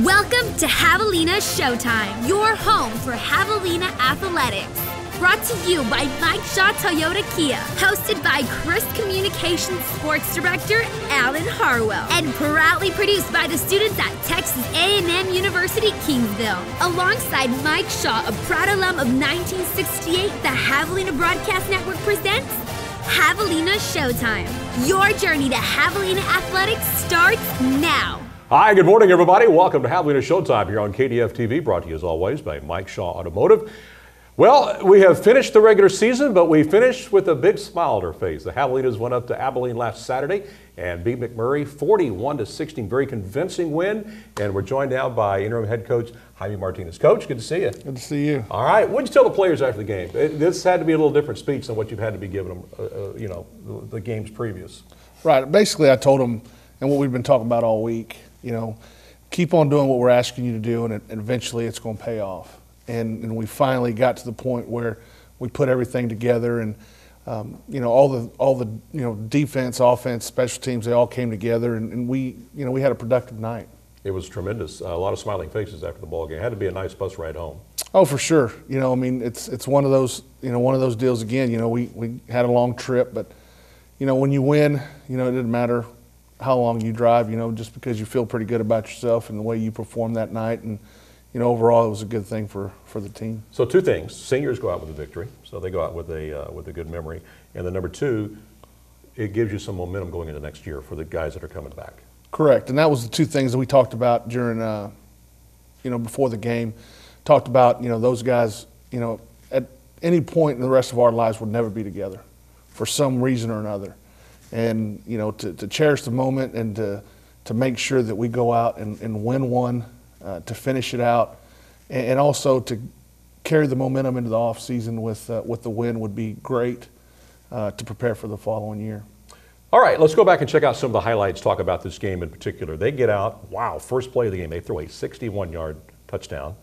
Welcome to Javelina Showtime, your home for Javelina athletics. Brought to you by Mike Shaw Toyota Kia, hosted by Chris Communications Sports Director Alan Harwell, and proudly produced by the students at Texas A&M University Kingsville. Alongside Mike Shaw, a proud alum of 1968, the Javelina Broadcast Network presents Javelina Showtime. Your journey to Javelina athletics starts now. Hi, good morning, everybody. Welcome to Javelina Showtime here on KDF TV, brought to you as always by Mike Shaw Automotive. Well, we have finished the regular season, but we finished with a big smile on our face. The Javelinas went up to Abilene last Saturday and beat McMurray 41-16. Very convincing win. And we're joined now by interim head coach Jaime Martinez. Coach, good to see you. Good to see you. All right. What did you tell the players after the game? This had to be a little different speech than what you've had to be giving them, the games previous. Right. Basically, I told them, and what we've been talking about all week, keep on doing what we're asking you to do, and eventually it's going to pay off. And we finally got to the point where we put everything together, and all the defense, offense, special teams, they all came together, and we had a productive night. It was tremendous. A lot of smiling faces after the ball game. It had to be a nice bus ride home. Oh, for sure. It's one of those deals again. We had a long trip, but when you win, it doesn't matter how long you drive. Just because you feel pretty good about yourself and the way you performed that night, and overall, it was a good thing for the team. So two things: seniors go out with a victory, so they go out with a good memory, and then number two, it gives you some momentum going into next year for the guys that are coming back. Correct, and that was the two things that we talked about during, before the game. Talked about those guys, at any point in the rest of our lives would never be together, for some reason or another, and to cherish the moment and to make sure that we go out and win one. To finish it out, and also to carry the momentum into the off season with the win would be great to prepare for the following year. All right, let's go back and check out some of the highlights. Talk about this game in particular. They get out. Wow, first play of the game, they throw a 61-yard touchdown.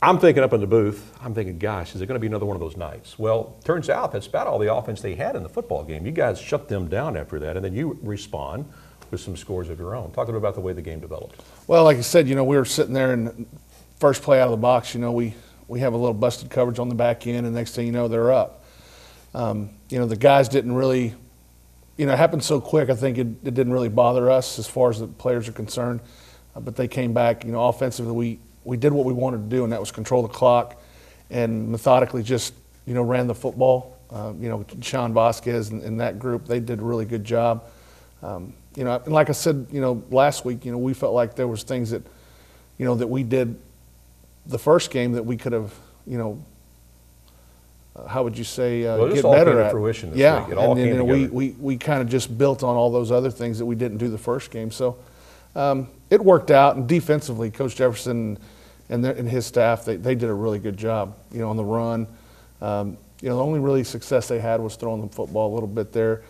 I'm thinking up in the booth, gosh, is it going to be another one of those nights? Well, turns out that's about all the offense they had in the football game. You guys shut them down after that, and then you respond with some scores of your own. Talk a bit about the way the game developed. Well, like I said, we were sitting there, and first play out of the box, we have a little busted coverage on the back end, and next thing you know, they're up. The guys didn't really, it happened so quick, I think it didn't really bother us as far as the players are concerned. But they came back, offensively, we did what we wanted to do, and that was control the clock and methodically just, ran the football. Sean Vasquez and that group, they did a really good job. And like I said, last week, we felt like there was things that, that we did the first game that we could have, how would you say, get better at. Fruition this yeah, week. It all came together. we kind of just built on all those other things that we didn't do the first game. So it worked out, and defensively, Coach Jefferson and his staff, they did a really good job, on the run. The only really success they had was throwing the football a little bit there.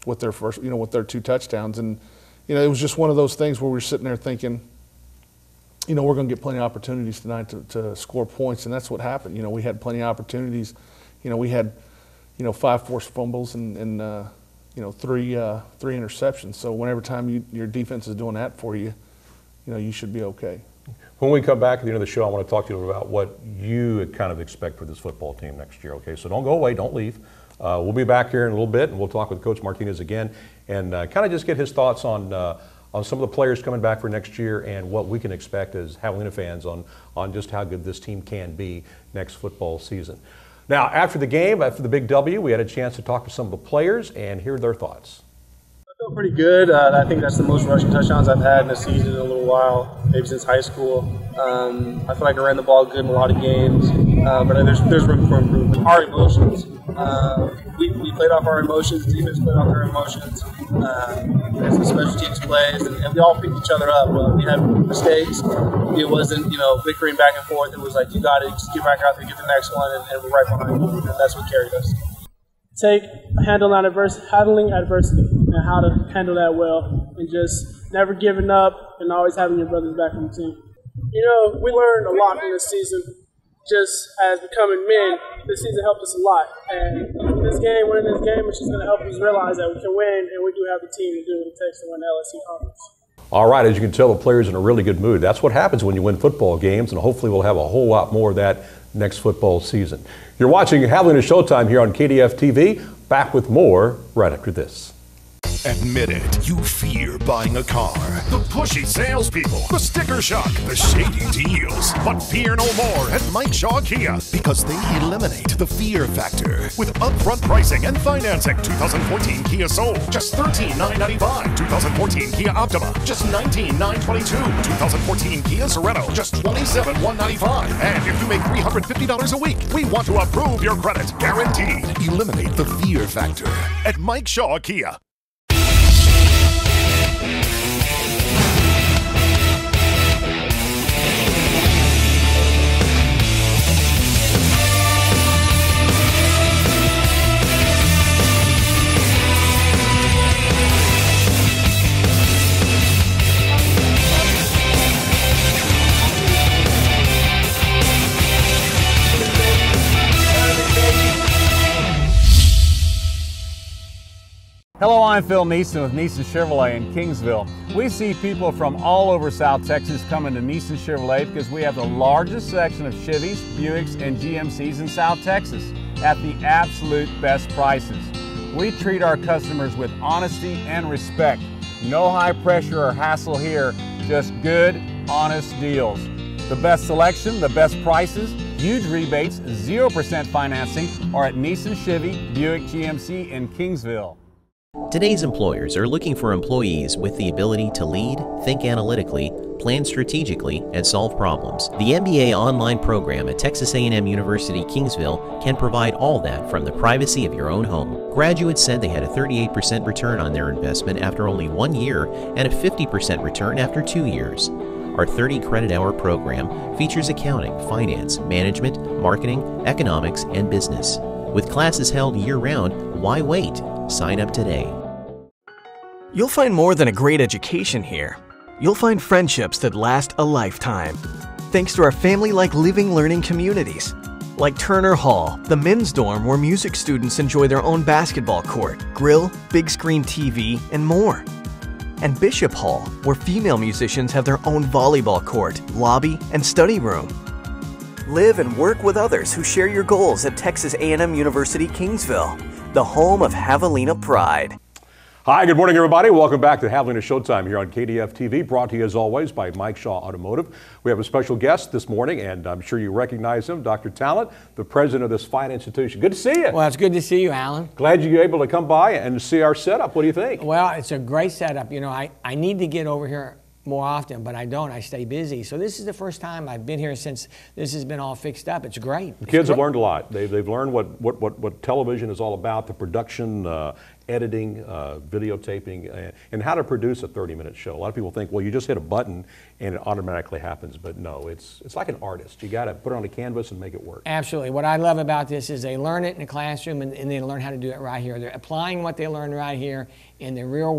With their first, with their two touchdowns. And, it was just one of those things where we were sitting there thinking, we're going to get plenty of opportunities tonight to score points, and that's what happened. We had plenty of opportunities. We had, 5 forced fumbles and 3 interceptions. So whenever time your defense is doing that for you, you should be okay. When we come back at the end of the show, I want to talk to you about what you kind of expect for this football team next year, okay? So don't go away, don't leave. We'll be back here in a little bit, and we'll talk with Coach Martinez again and kind of just get his thoughts on some of the players coming back for next year and what we can expect as Javelina fans on just how good this team can be next football season. Now, after the game, after the big W, we had a chance to talk to some of the players and hear their thoughts. I feel pretty good. I think that's the most rushing touchdowns I've had in a season in a little while, maybe since high school. I feel like I ran the ball good in a lot of games, but there's room for improvement. Our emotions. We played off our emotions, the defense played off their emotions, as the special teams plays, and we all picked each other up. We had mistakes. It wasn't, bickering back and forth. It was like, you got it, just get back out there, get the next one, and we're right behind you, and that's what carried us. Handling adversity and how to handle that well, and just never giving up and always having your brothers back on the team. We learned a lot from this season. Just as becoming men, this season helped us a lot. And winning this game, it's just going to help us realize that we can win, and we do have the team to do what it takes to win the LSC Conference. All right, as you can tell, the players are in a really good mood. That's what happens when you win football games, and hopefully we'll have a whole lot more of that next football season. You're watching Javelina Showtime here on KDF TV. Back with more right after this. Admit it, you fear buying a car. The pushy salespeople, the sticker shock, the shady deals. But fear no more at Mike Shaw Kia, because they eliminate the fear factor with upfront pricing and financing. 2014 Kia Soul, just $13,995. 2014 Kia Optima, just $19,922. 2014 Kia Sorento, just $27,195. And if you make $350 a week, we want to approve your credit, guaranteed. Eliminate the fear factor at Mike Shaw Kia. Hello, I'm Phil Neeson with Neeson Chevrolet in Kingsville. We see people from all over South Texas coming to Neeson Chevrolet because we have the largest section of Chevys, Buicks, and GMCs in South Texas at the absolute best prices. We treat our customers with honesty and respect. No high pressure or hassle here, just good, honest deals. The best selection, the best prices, huge rebates, 0% financing are at Neeson Chevy, Buick GMC in Kingsville. Today's employers are looking for employees with the ability to lead, think analytically, plan strategically, and solve problems. The MBA online program at Texas A&M University Kingsville can provide all that from the privacy of your own home. Graduates said they had a 38% return on their investment after only 1 year and a 50% return after 2 years. Our 30-credit-hour program features accounting, finance, management, marketing, economics, and business. With classes held year-round, why wait? Sign up today. You'll find more than a great education here. You'll find friendships that last a lifetime. Thanks to our family-like living learning communities. Like Turner Hall, the men's dorm where music students enjoy their own basketball court, grill, big screen TV, and more. And Bishop Hall, where female musicians have their own volleyball court, lobby, and study room. Live and work with others who share your goals at Texas A&M University Kingsville, the home of Javelina pride. Hi, good morning, everybody. Welcome back to Javelina Showtime here on KDF TV, brought to you as always by Mike Shaw Automotive. We have a special guest this morning, and I'm sure you recognize him, Dr. Talent, the president of this fine institution. Good to see you. Well, it's good to see you, Alan. Glad you were able to come by and see our setup. What do you think? Well, it's a great setup. You know, I need to get over here more often, but I don't. I stay busy. So this is the first time I've been here since this has been all fixed up. It's great. The kids have learned a lot. They've learned what television is all about, the production, editing, videotaping, and how to produce a 30-minute show. A lot of people think, well, you just hit a button and it automatically happens, but no, it's like an artist. You got to put it on a canvas and make it work. Absolutely. What I love about this is they learn it in the classroom and they learn how to do it right here. They're applying what they learned right here in the real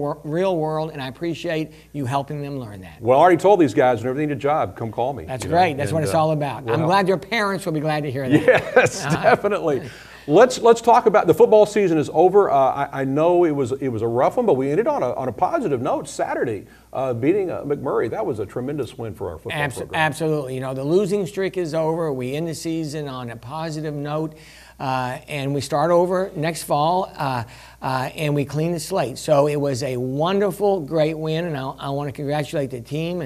world, and I appreciate you helping them learn that. Well, I already told these guys, whenever they need a job, come call me. That's great. That's what it's all about. Well, I'm glad their parents will be glad to hear that. Yes, definitely. Let's talk about the football season is over. I know it was a rough one, but we ended on a positive note Saturday, beating McMurray. That was a tremendous win for our football program. Absolutely. You know, the losing streak is over. We end the season on a positive note, and we start over next fall, and we clean the slate. So it was a wonderful, great win, and I want to congratulate the team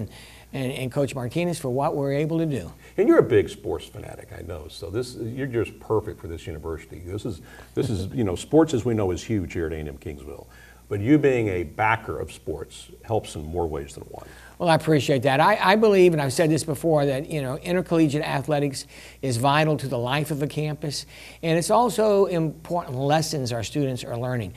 and Coach Martinez for what we're able to do. And you're a big sports fanatic, I know. So you're just perfect for this university. This is you know, sports as we know is huge here at A&M Kingsville. But you being a backer of sports helps in more ways than one. Well, I appreciate that. I believe, and I've said this before, that you know, intercollegiate athletics is vital to the life of a campus, and it's also important lessons our students are learning.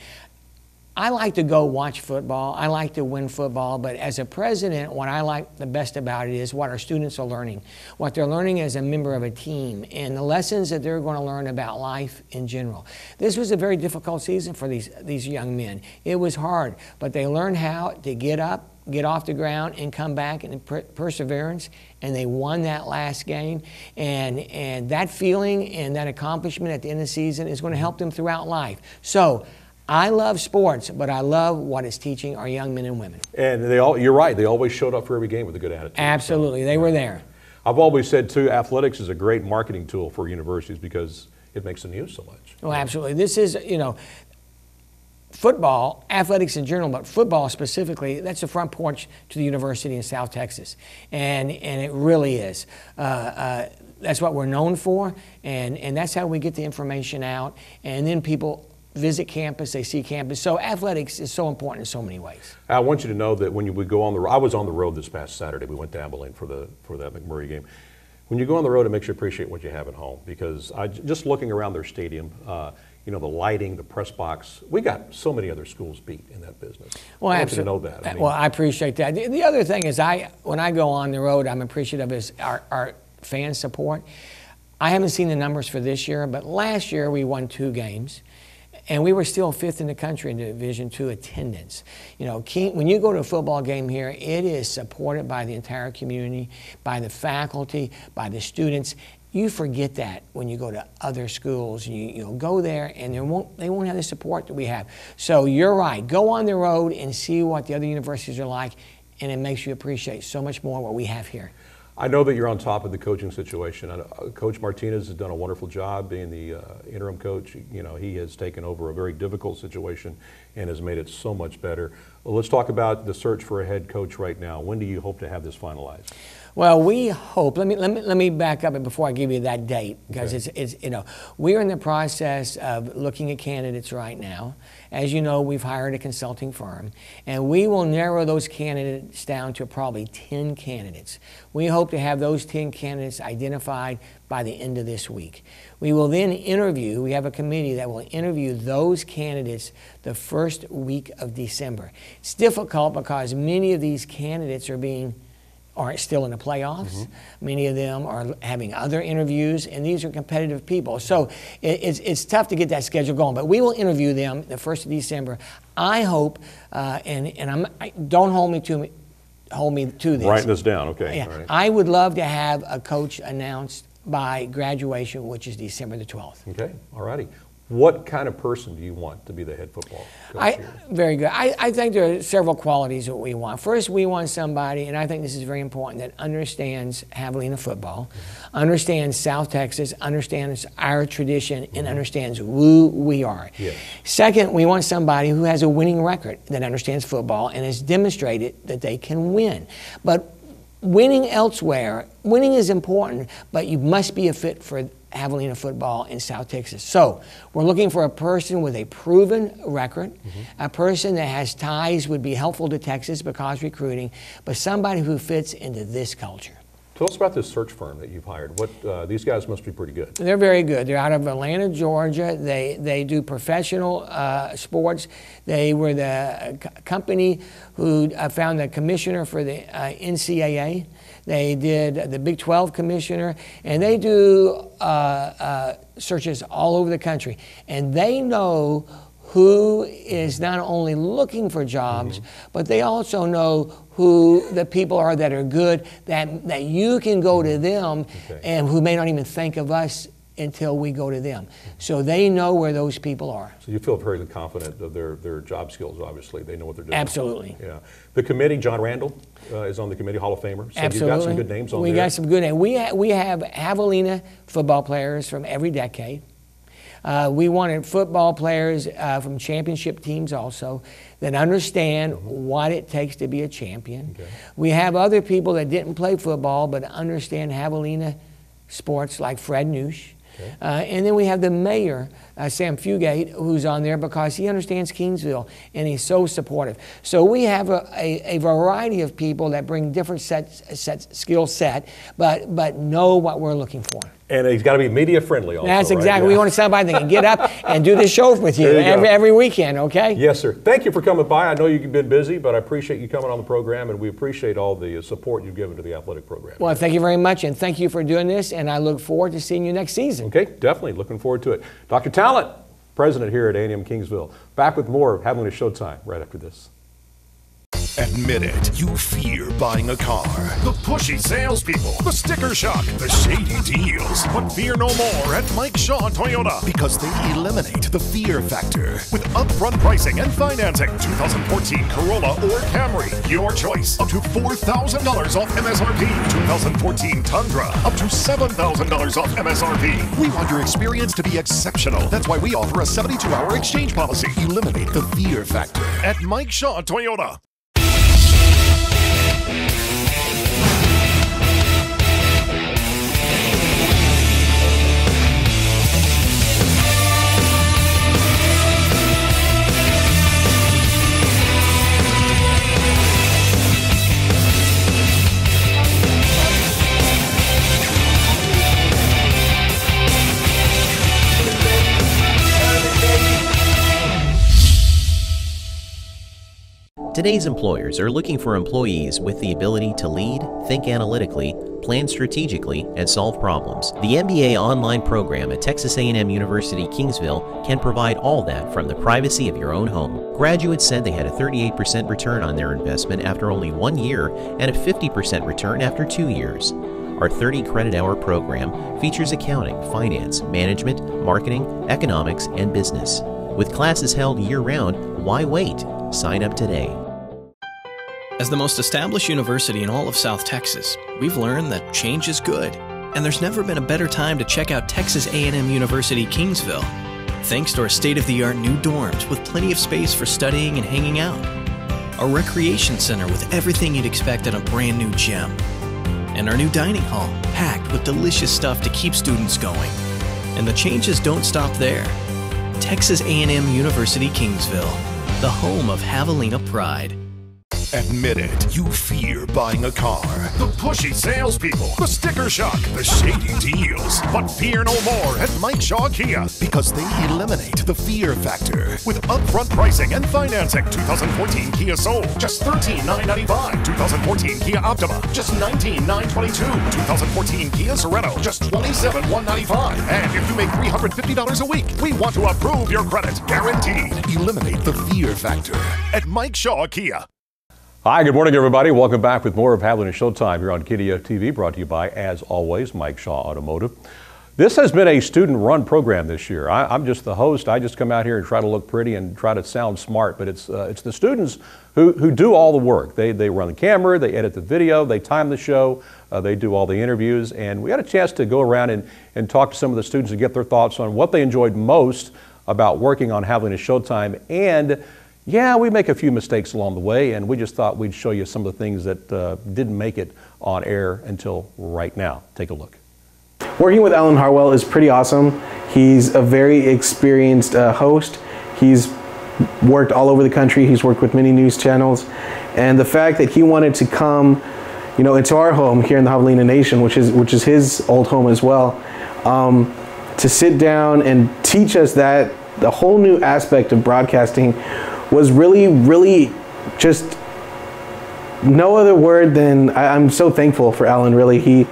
I like to go watch football. I like to win football, but as a president, what I like the best about it is what our students are learning, what they're learning as a member of a team, and the lessons that they're going to learn about life in general. This was a very difficult season for these young men. It was hard, but they learned how to get up, get off the ground, and come back in perseverance, and they won that last game. And that feeling and that accomplishment at the end of the season is going to help them throughout life. So I love sports, but I love what it's teaching our young men and women. And you're right, they always showed up for every game with a good attitude. Absolutely, so, they were there. I've always said, too, athletics is a great marketing tool for universities because it makes the news so much. Well, absolutely. This is, football, athletics in general, but football specifically, that's the front porch to the university in South Texas. And it really is. That's what we're known for, and that's how we get the information out. And then people visit campus, they see campus. So athletics is so important in so many ways. I want you to know that when we go on the road, I was on the road this past Saturday. We went to Abilene for that McMurray game. When you go on the road, it makes you appreciate what you have at home, because just looking around their stadium, the lighting, the press box, we got so many other schools beat in that business. Well, I want you to know that. I appreciate that. The other thing is when I go on the road, I'm appreciative is our fan support. I haven't seen the numbers for this year, but last year we won 2 games. And we were still 5th in the country in Division II attendance. When you go to a football game here, it is supported by the entire community, by the faculty, by the students. You forget that when you go to other schools. You'll go there and they won't have the support that we have. So you're right. Go on the road and see what the other universities are like, and it makes you appreciate so much more what we have here. I know that you're on top of the coaching situation. Coach Martinez has done a wonderful job being the interim coach. He has taken over a very difficult situation and has made it so much better. Well, let's talk about the search for a head coach right now. When do you hope to have this finalized? Well, we hope. Let me back up before I give you that date, because it's we're in the process of looking at candidates right now. As you know, we've hired a consulting firm, and we will narrow those candidates down to probably 10 candidates. We hope to have those 10 candidates identified by the end of this week. We will then interview. We have a committee that will interview those candidates the first week of December. It's difficult because many of these candidates are still in the playoffs. Mm-hmm. Many of them are having other interviews, and these are competitive people. So it's tough to get that schedule going, but we will interview them the 1st of December. I hope, don't hold me to this. Writing this down, okay. Yeah, all right. I would love to have a coach announced by graduation, which is December the 12th. Okay, all righty. What kind of person do you want to be the head football coach here? Very good. I think there are several qualities that we want. First, we want somebody, and I think this is very important, that understands Javelina football, understands South Texas, understands our tradition, and understands who we are. Yes. Second, we want somebody who has a winning record, that understands football and has demonstrated that they can win. But winning elsewhere, winning is important, but you must be a fit for Javelina football in South Texas. So we're looking for a person with a proven record, a person that has ties, would be helpful to Texas because recruiting, but somebody who fits into this culture. Tell us about this search firm that you've hired. These guys must be pretty good. They're very good. They're out of Atlanta, Georgia. They do professional sports. They were the company who found the commissioner for the NCAA. They did the Big 12 commissioner, and they do searches all over the country. And they know who is not only looking for jobs, but they also know who the people are that are good, that you can go to them, and who may not even think of us until we go to them. So they know where those people are. So you feel very confident of their job skills, obviously. They know what they're doing. Absolutely. Yeah. The committee, John Randall is on the committee, Hall of Famer. So Absolutely. You've got some good names on there. We got some good names. We have Javelina football players from every decade. We wanted football players from championship teams also that understand what it takes to be a champion. Okay. We have other people that didn't play football but understand Javelina sports, like Fred Noosh. Okay. And then we have the mayor, Sam Fugate, who's on there because he understands Kingsville and he's so supportive. So we have a variety of people that bring different skill set, but know what we're looking for. And he's got to be media friendly also. That's exactly. Right? Yeah. We want somebody that can get up and do this show with you every weekend, okay? Yes, sir. Thank you for coming by. I know you've been busy, but I appreciate you coming on the program, and we appreciate all the support you've given to the athletic program. Well, thank you very much, and thank you for doing this, and I look forward to seeing you next season. Okay, definitely. Looking forward to it. Dr. Talent, president here at A&M Kingsville. Back with more of JavelinaShowtime right after this. Admit it, you fear buying a car. The pushy salespeople, the sticker shock, the shady deals. But fear no more at Mike Shaw Toyota, because they eliminate the fear factor. With upfront pricing and financing, 2014 Corolla or Camry, your choice. Up to $4,000 off MSRP. 2014 Tundra, up to $7,000 off MSRP. We want your experience to be exceptional. That's why we offer a 72-hour exchange policy. Eliminate the fear factor at Mike Shaw Toyota. Today's employers are looking for employees with the ability to lead, think analytically, plan strategically, and solve problems. The MBA online program at Texas A&M University Kingsville can provide all that from the privacy of your own home. Graduates said they had a 38% return on their investment after only 1 year and a 50% return after 2 years. Our 30-credit-hour program features accounting, finance, management, marketing, economics, and business. With classes held year-round, why wait? Sign up today. As the most established university in all of South Texas, we've learned that change is good, and there's never been a better time to check out Texas A&M University Kingsville. Thanks to our state-of-the-art new dorms with plenty of space for studying and hanging out, a recreation center with everything you'd expect at a brand new gym, and our new dining hall packed with delicious stuff to keep students going. And the changes don't stop there. Texas A&M University Kingsville, the home of Javelina pride. Admit it, you fear buying a car. The pushy salespeople, the sticker shock, the shady deals. But fear no more at Mike Shaw Kia, because they eliminate the fear factor. With upfront pricing and financing, 2014 Kia Soul, just $13,995. 2014 Kia Optima, just $19,922. 2014 Kia Sorento, just $27,195. And if you make $350 a week, we want to approve your credit, guaranteed. Eliminate the fear factor at Mike Shaw Kia. Hi, good morning, everybody. Welcome back with more of Javelina Showtime here on KDO TV, brought to you by, as always, Mike Shaw Automotive. This has been a student-run program this year. I'm just the host. I just come out here and try to look pretty and try to sound smart, but it's the students who do all the work. They run the camera, they edit the video, they time the show, they do all the interviews, and we had a chance to go around and talk to some of the students and get their thoughts on what they enjoyed most about working on Javelina Showtime. And yeah, we make a few mistakes along the way, and we just thought we'd show you some of the things that didn't make it on air until right now. Take a look. Working with Alan Harwell is pretty awesome. He's a very experienced host. He's worked all over the country. He's worked with many news channels, and the fact that he wanted to come, into our home here in the Javelina Nation, which is his old home as well, to sit down and teach us that the whole new aspect of broadcasting was really, really just no other word than I'm so thankful for Alan. Really, he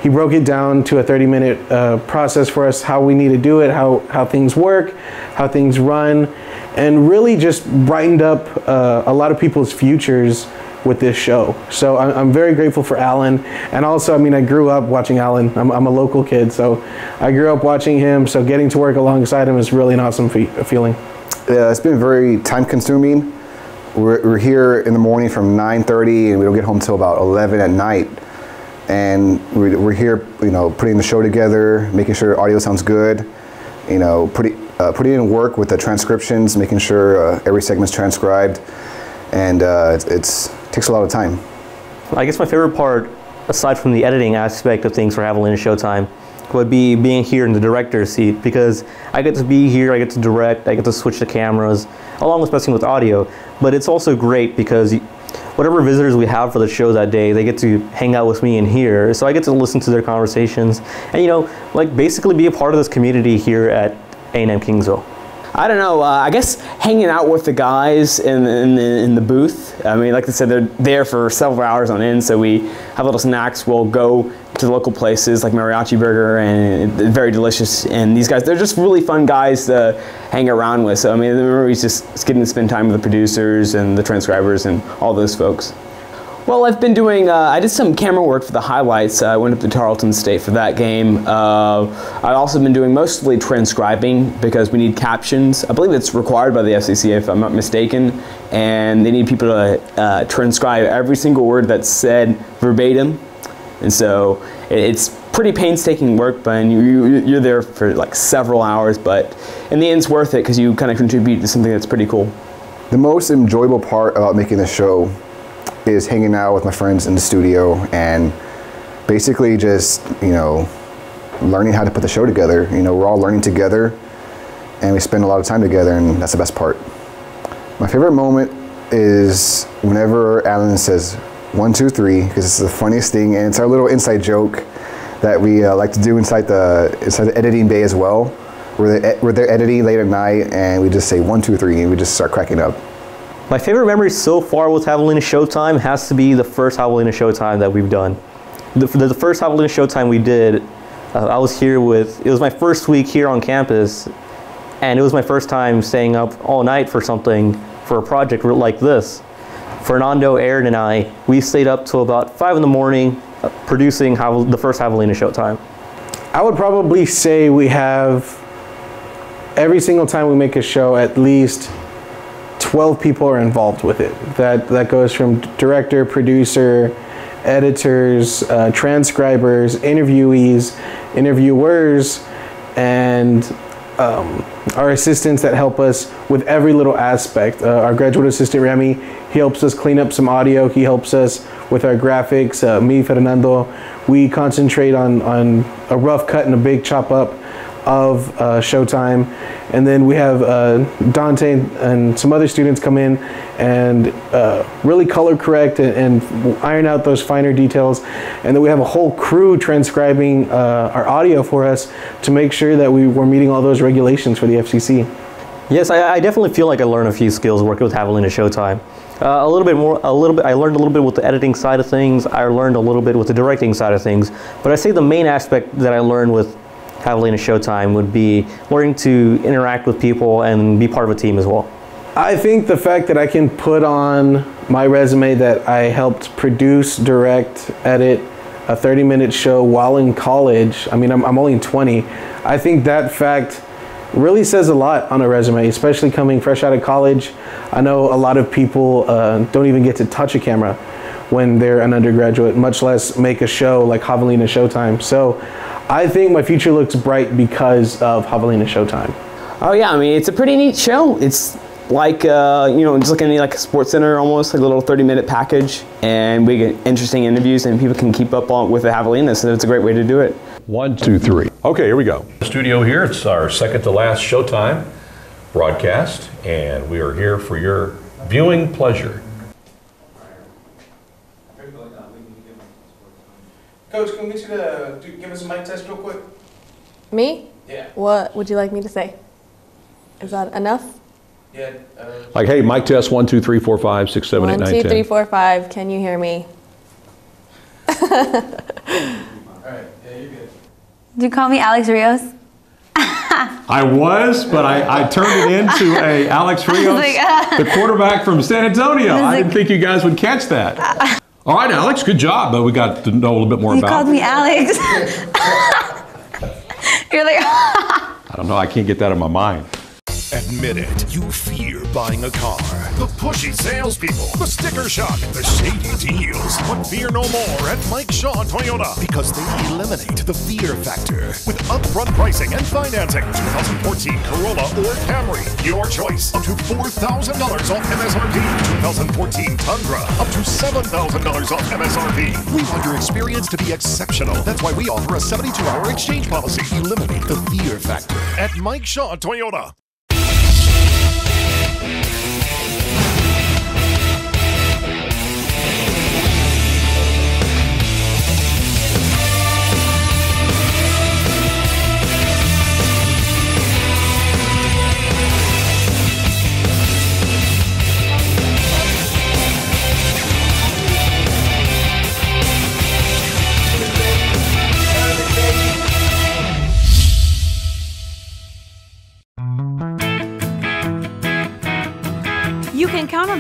broke it down to a 30-minute process for us, how we need to do it, how things work, how things run, and really just brightened up a lot of people's futures with this show. So I'm very grateful for Alan, and also, I grew up watching Alan. I'm a local kid, so I grew up watching him. So getting to work alongside him is really an awesome feeling. Yeah, it's been very time-consuming. We're here in the morning from 9:30, and we don't get home till about 11 at night. And we're here, putting the show together, making sure audio sounds good, putting in work with the transcriptions, making sure every segment's transcribed, and it takes a lot of time. I guess my favorite part, aside from the editing aspect of things for Javelina Showtime, would be being here in the director's seat, because I get to be here, I get to direct, I get to switch the cameras, along with messing with audio. But it's also great because whatever visitors we have for the show that day, they get to hang out with me in here, so I get to listen to their conversations and basically be a part of this community here at A&M Kingsville. I don't know, I guess hanging out with the guys in the booth. Like I said, they're there for several hours on end, so we have little snacks. We'll go to the local places like Mariachi Burger, and it's very delicious. And these guys, they're just really fun guys to hang around with. So I mean, it's just getting to spend time with the producers and the transcribers and all those folks. Well, I've been doing, I did some camera work for the highlights. I went up to Tarleton State for that game. I've also been doing mostly transcribing because we need captions. I believe it's required by the FCC if I'm not mistaken. And they need people to transcribe every single word that's said verbatim. And so it's pretty painstaking work, but you're there for like several hours, but in the end it's worth it because you kind of contribute to something that's pretty cool. The most enjoyable part about making this show is hanging out with my friends in the studio and basically just, you know, learning how to put the show together. You know, we're all learning together and we spend a lot of time together, and that's the best part. My favorite moment is whenever Alan says 1, 2, 3, because it's the funniest thing, and it's our little inside joke that we like to do inside the editing bay as well. We're there editing late at night and we just say 1, 2, 3 and we just start cracking up. My favorite memory so far with Javelina Showtime has to be the first Javelina Showtime that we've done. The first Javelina Showtime we did, I was here it was my first week here on campus, and it was my first time staying up all night for a project like this. Fernando, Aaron, and I, we stayed up till about 5 in the morning producing the first Javelina Showtime. I would probably say we have, every single time we make a show, at least 12 people are involved with it. That goes from director, producer, editors, transcribers, interviewees, interviewers, and our assistants that help us with every little aspect. Our graduate assistant Remy, he helps us clean up some audio. He helps us with our graphics. Me, Fernando, we concentrate on a rough cut and a big chop up of Showtime. And then we have Dante and some other students come in and really color correct and iron out those finer details. And then we have a whole crew transcribing our audio for us to make sure that we're meeting all those regulations for the FCC. Yes, I definitely feel like I learned a few skills working with Javelina Showtime. I learned a little bit with the editing side of things. I learned a little bit with the directing side of things. But I say the main aspect that I learned with Javelina Showtime would be learning to interact with people and be part of a team as well. I think the fact that I can put on my resume that I helped produce, direct, edit a 30-minute show while in college. I mean, I'm only 20. I think that fact really says a lot on a resume, especially coming fresh out of college. I know a lot of people don't even get to touch a camera when they're an undergraduate, much less make a show like Javelina Showtime. So I think my future looks bright because of Javelina Showtime. Oh yeah, I mean, it's a pretty neat show. It's like, you know, just looking at like a sports center almost, like a little 30-minute package, and we get interesting interviews and people can keep up on with the Javelina, so it's a great way to do it. 1, 2, 3. Okay, here we go. Studio here, it's our second to last Showtime broadcast, and we are here for your viewing pleasure. Coach, can we get you to give us a mic test real quick? Me? Yeah. What would you like me to say? Is that enough? Yeah. Like, hey, mic test 1, 2, 3, 4, 5, 6, 7, 8, 9, 10. 1, 2, 3, 4, 5. Can you hear me? All right. Yeah, you're good. Did you call me Alex Rios? I was, but I turned it into a Alex Rios, the quarterback from San Antonio. I didn't think you guys would catch that. All right, Alex, good job. But we got to know a little bit more about it. You called me Alex. You're like, I don't know. I can't get that in my mind. Admit it, you fear buying a car. The pushy salespeople, the sticker shock, the shady deals. But fear no more at Mike Shaw Toyota, because they eliminate the fear factor. With upfront pricing and financing, 2014 Corolla or Camry, your choice. Up to $4,000 off MSRP. 2014 Tundra, up to $7,000 off MSRP. We want your experience to be exceptional. That's why we offer a 72-hour exchange policy. Eliminate the fear factor at Mike Shaw Toyota.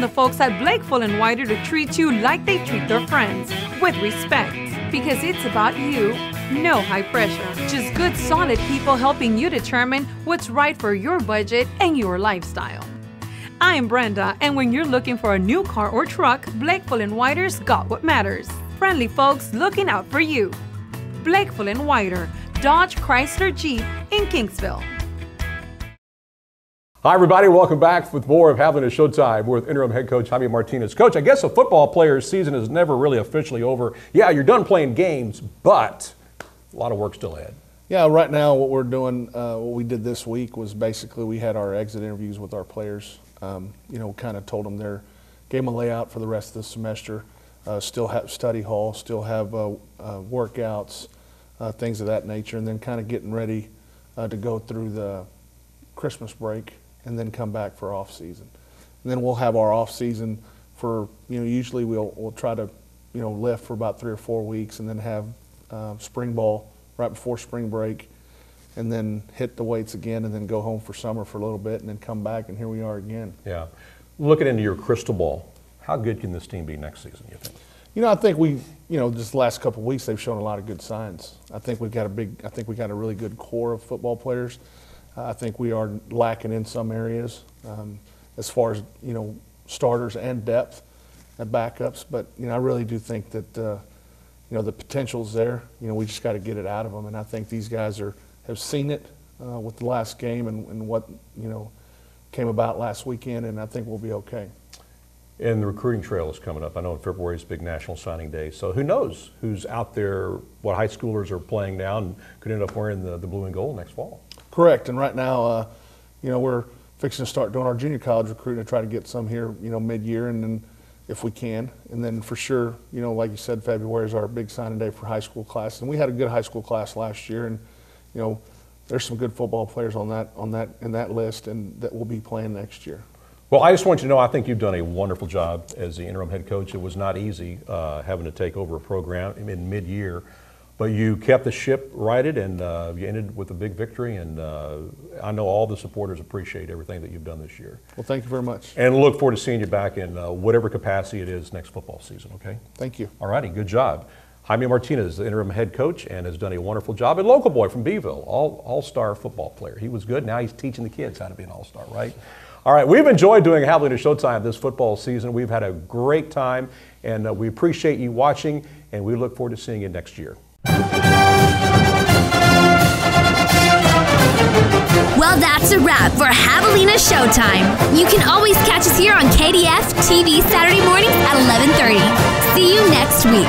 the folks at Blakeful & Whiter to treat you like they treat their friends, with respect. Because it's about you, no high pressure. Just good, solid people helping you determine what's right for your budget and your lifestyle. I'm Brenda, and when you're looking for a new car or truck, Blakeful & Whiter's got what matters. Friendly folks looking out for you. Blakeful & Whiter, Dodge Chrysler Jeep in Kingsville. Hi, everybody. Welcome back with more of Javelina Showtime with interim head coach Jaime Martinez. Coach, I guess a football player's season is never really officially over. Yeah, you're done playing games, but a lot of work still ahead. Yeah, right now what we're doing, what we did this week was basically we had our exit interviews with our players. Kind of told them gave them a layout for the rest of the semester. Still have study hall, still have workouts, things of that nature, and then kind of getting ready to go through the Christmas break and then come back for off season. And then we'll have our off season for, usually we'll try to, lift for about 3 or 4 weeks and then have spring ball right before spring break and then hit the weights again and then go home for summer for a little bit and then come back, and here we are again. Yeah. Looking into your crystal ball, how good can this team be next season, you think? I think just the last couple of weeks they've shown a lot of good signs. I think we got a really good core of football players. I think we are lacking in some areas as far as, starters and depth and backups. But, I really do think that, the potential's there. We just got to get it out of them. And I think these guys have seen it with the last game and what, came about last weekend, and I think we'll be okay. And the recruiting trail is coming up. I know in February is big National Signing Day. So who knows who's out there, what high schoolers are playing now and could end up wearing the blue and gold next fall. Correct. And right now, we're fixing to start doing our junior college recruiting to try to get some here, mid-year, and then if we can. And then for sure, like you said, February is our big signing day for high school class. And we had a good high school class last year, and, there's some good football players in that list and that will be playing next year. Well, I just want you to know I think you've done a wonderful job as the interim head coach. It was not easy having to take over a program in mid-year, but you kept the ship righted and you ended with a big victory, and I know all the supporters appreciate everything that you've done this year. Well, thank you very much. And look forward to seeing you back in whatever capacity it is next football season, okay? Thank you. All righty, good job. Jaime Martinez, the interim head coach, and has done a wonderful job. A local boy from Beeville, all-star football player. He was good. Now he's teaching the kids how to be an all-star, right? All right, we've enjoyed doing Javelina Showtime this football season. We've had a great time, and we appreciate you watching, and we look forward to seeing you next year. Well, that's a wrap for Javelina Showtime. You can always catch us here on KDF TV Saturday mornings at 11:30. See you next week.